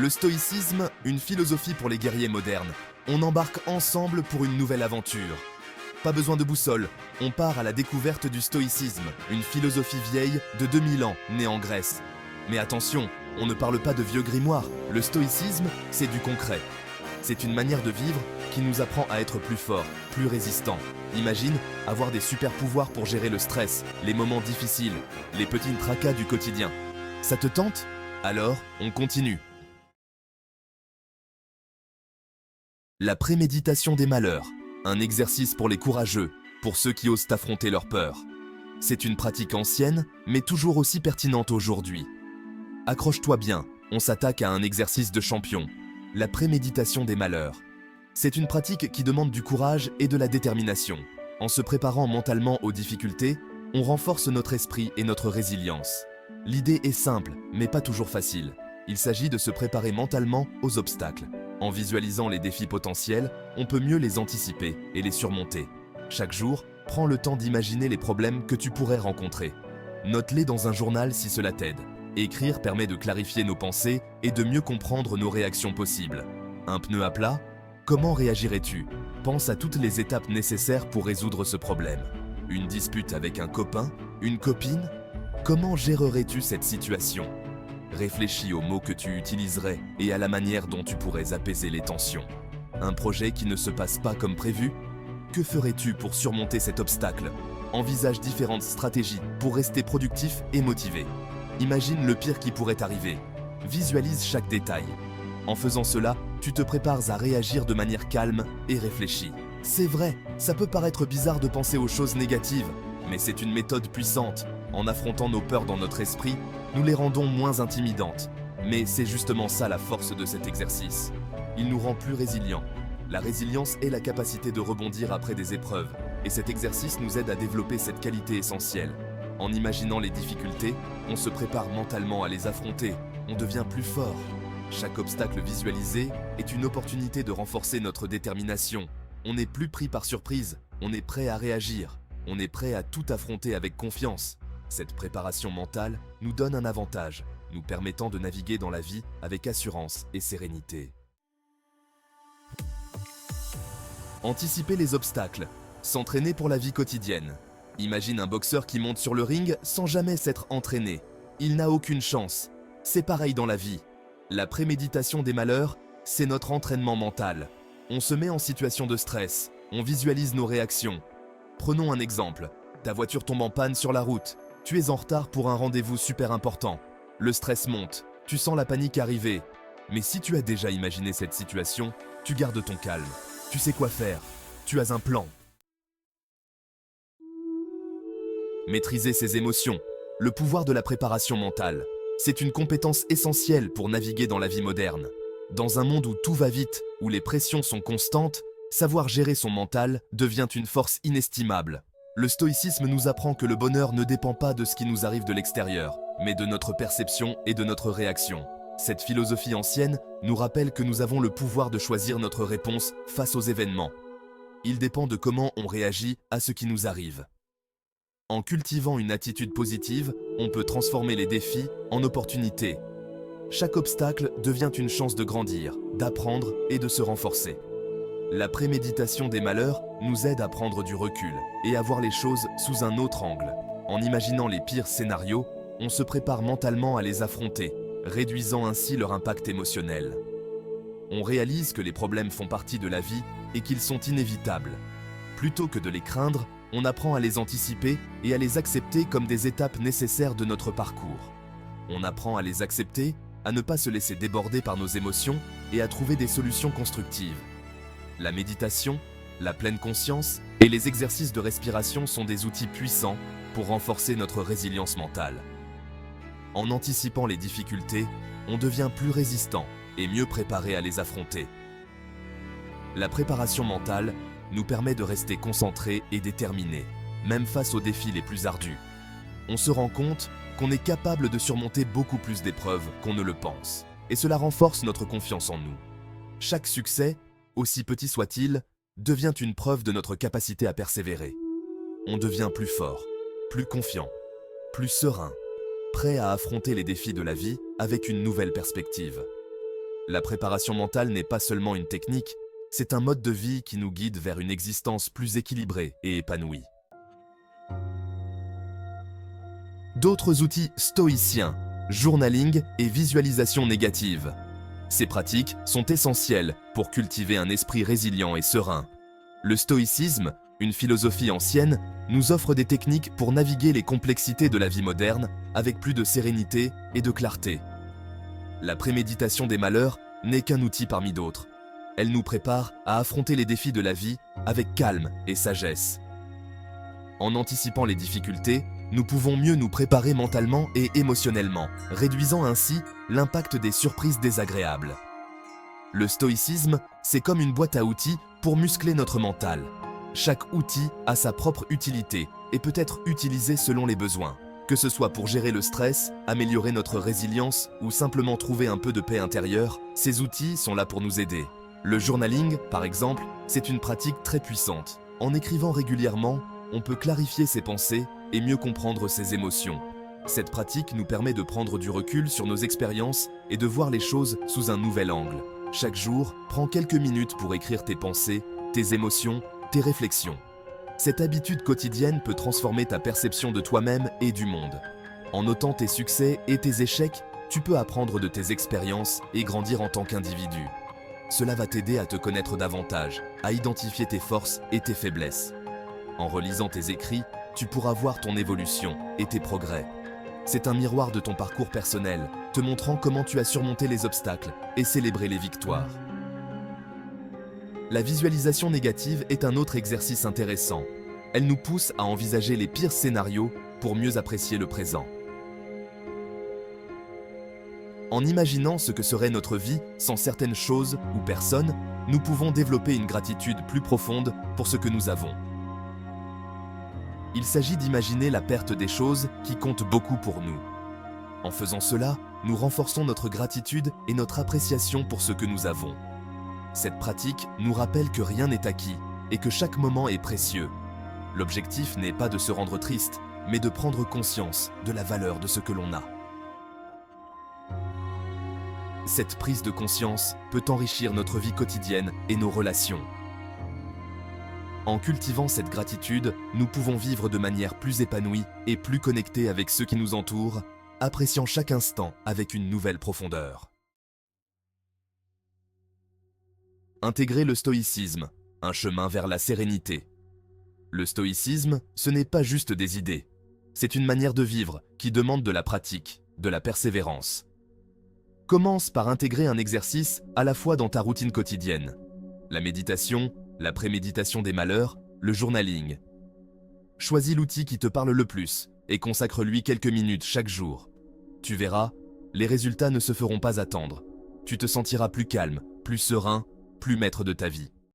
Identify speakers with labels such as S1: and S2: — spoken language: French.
S1: Le stoïcisme, une philosophie pour les guerriers modernes. On embarque ensemble pour une nouvelle aventure. Pas besoin de boussole, on part à la découverte du stoïcisme, une philosophie vieille de 2000 ans, née en Grèce. Mais attention, on ne parle pas de vieux grimoires, le stoïcisme, c'est du concret. C'est une manière de vivre qui nous apprend à être plus forts, plus résistants. Imagine avoir des super pouvoirs pour gérer le stress, les moments difficiles, les petits tracas du quotidien. Ça te tente? Alors, on continue. La préméditation des malheurs, un exercice pour les courageux, pour ceux qui osent affronter leurs peurs. C'est une pratique ancienne, mais toujours aussi pertinente aujourd'hui. Accroche-toi bien, on s'attaque à un exercice de champion, la préméditation des malheurs. C'est une pratique qui demande du courage et de la détermination. En se préparant mentalement aux difficultés, on renforce notre esprit et notre résilience. L'idée est simple, mais pas toujours facile. Il s'agit de se préparer mentalement aux obstacles. En visualisant les défis potentiels, on peut mieux les anticiper et les surmonter. Chaque jour, prends le temps d'imaginer les problèmes que tu pourrais rencontrer. Note-les dans un journal si cela t'aide. Écrire permet de clarifier nos pensées et de mieux comprendre nos réactions possibles. Un pneu à plat? Comment réagirais-tu? Pense à toutes les étapes nécessaires pour résoudre ce problème. Une dispute avec un copain? Une copine? Comment gérerais-tu cette situation? Réfléchis aux mots que tu utiliserais et à la manière dont tu pourrais apaiser les tensions. Un projet qui ne se passe pas comme prévu? Que ferais-tu pour surmonter cet obstacle? Envisage différentes stratégies pour rester productif et motivé. Imagine le pire qui pourrait arriver. Visualise chaque détail. En faisant cela, tu te prépares à réagir de manière calme et réfléchie. C'est vrai, ça peut paraître bizarre de penser aux choses négatives, mais c'est une méthode puissante. En affrontant nos peurs dans notre esprit, nous les rendons moins intimidantes. Mais c'est justement ça la force de cet exercice. Il nous rend plus résilients. La résilience est la capacité de rebondir après des épreuves, et cet exercice nous aide à développer cette qualité essentielle. En imaginant les difficultés, on se prépare mentalement à les affronter, on devient plus fort. Chaque obstacle visualisé est une opportunité de renforcer notre détermination. On n'est plus pris par surprise, on est prêt à réagir, on est prêt à tout affronter avec confiance. Cette préparation mentale nous donne un avantage, nous permettant de naviguer dans la vie avec assurance et sérénité. Anticiper les obstacles, s'entraîner pour la vie quotidienne. Imagine un boxeur qui monte sur le ring sans jamais s'être entraîné. Il n'a aucune chance. C'est pareil dans la vie. La préméditation des malheurs, c'est notre entraînement mental. On se met en situation de stress, on visualise nos réactions. Prenons un exemple. Ta voiture tombe en panne sur la route. Tu es en retard pour un rendez-vous super important. Le stress monte, tu sens la panique arriver. Mais si tu as déjà imaginé cette situation, tu gardes ton calme. Tu sais quoi faire. Tu as un plan. Maîtriser ses émotions, le pouvoir de la préparation mentale. C'est une compétence essentielle pour naviguer dans la vie moderne. Dans un monde où tout va vite, où les pressions sont constantes, savoir gérer son mental devient une force inestimable. Le stoïcisme nous apprend que le bonheur ne dépend pas de ce qui nous arrive de l'extérieur, mais de notre perception et de notre réaction. Cette philosophie ancienne nous rappelle que nous avons le pouvoir de choisir notre réponse face aux événements. Il dépend de comment on réagit à ce qui nous arrive. En cultivant une attitude positive, on peut transformer les défis en opportunités. Chaque obstacle devient une chance de grandir, d'apprendre et de se renforcer. La préméditation des malheurs nous aide à prendre du recul et à voir les choses sous un autre angle. En imaginant les pires scénarios, on se prépare mentalement à les affronter, réduisant ainsi leur impact émotionnel. On réalise que les problèmes font partie de la vie et qu'ils sont inévitables. Plutôt que de les craindre, on apprend à les anticiper et à les accepter comme des étapes nécessaires de notre parcours. On apprend à les accepter, à ne pas se laisser déborder par nos émotions et à trouver des solutions constructives. La méditation, la pleine conscience et les exercices de respiration sont des outils puissants pour renforcer notre résilience mentale. En anticipant les difficultés, on devient plus résistant et mieux préparé à les affronter. La préparation mentale nous permet de rester concentrés et déterminés, même face aux défis les plus ardus. On se rend compte qu'on est capable de surmonter beaucoup plus d'épreuves qu'on ne le pense, et cela renforce notre confiance en nous. Chaque succès, aussi petit soit-il, devient une preuve de notre capacité à persévérer. On devient plus fort, plus confiant, plus serein, prêt à affronter les défis de la vie avec une nouvelle perspective. La préparation mentale n'est pas seulement une technique, c'est un mode de vie qui nous guide vers une existence plus équilibrée et épanouie. D'autres outils stoïciens, journaling et visualisation négative. Ces pratiques sont essentielles pour cultiver un esprit résilient et serein. Le stoïcisme, une philosophie ancienne, nous offre des techniques pour naviguer les complexités de la vie moderne avec plus de sérénité et de clarté. La préméditation des malheurs n'est qu'un outil parmi d'autres. Elle nous prépare à affronter les défis de la vie avec calme et sagesse. En anticipant les difficultés, nous pouvons mieux nous préparer mentalement et émotionnellement, réduisant ainsi l'impact des surprises désagréables. Le stoïcisme, c'est comme une boîte à outils pour muscler notre mental. Chaque outil a sa propre utilité et peut être utilisé selon les besoins. Que ce soit pour gérer le stress, améliorer notre résilience ou simplement trouver un peu de paix intérieure, ces outils sont là pour nous aider. Le journaling, par exemple, c'est une pratique très puissante. En écrivant régulièrement, on peut clarifier ses pensées et mieux comprendre ses émotions. Cette pratique nous permet de prendre du recul sur nos expériences et de voir les choses sous un nouvel angle. Chaque jour, prends quelques minutes pour écrire tes pensées, tes émotions, tes réflexions. Cette habitude quotidienne peut transformer ta perception de toi-même et du monde. En notant tes succès et tes échecs, tu peux apprendre de tes expériences et grandir en tant qu'individu. Cela va t'aider à te connaître davantage, à identifier tes forces et tes faiblesses. En relisant tes écrits, tu pourras voir ton évolution et tes progrès. C'est un miroir de ton parcours personnel, te montrant comment tu as surmonté les obstacles et célébré les victoires. La visualisation négative est un autre exercice intéressant. Elle nous pousse à envisager les pires scénarios pour mieux apprécier le présent. En imaginant ce que serait notre vie sans certaines choses ou personnes, nous pouvons développer une gratitude plus profonde pour ce que nous avons. Il s'agit d'imaginer la perte des choses qui comptent beaucoup pour nous. En faisant cela, nous renforçons notre gratitude et notre appréciation pour ce que nous avons. Cette pratique nous rappelle que rien n'est acquis et que chaque moment est précieux. L'objectif n'est pas de se rendre triste, mais de prendre conscience de la valeur de ce que l'on a. Cette prise de conscience peut enrichir notre vie quotidienne et nos relations. En cultivant cette gratitude, nous pouvons vivre de manière plus épanouie et plus connectée avec ceux qui nous entourent, appréciant chaque instant avec une nouvelle profondeur. Intégrer le stoïcisme, un chemin vers la sérénité. Le stoïcisme, ce n'est pas juste des idées. C'est une manière de vivre qui demande de la pratique, de la persévérance. Commence par intégrer un exercice à la fois dans ta routine quotidienne. La méditation, la préméditation des malheurs, le journaling. Choisis l'outil qui te parle le plus et consacre-lui quelques minutes chaque jour. Tu verras, les résultats ne se feront pas attendre. Tu te sentiras plus calme, plus serein, plus maître de ta vie.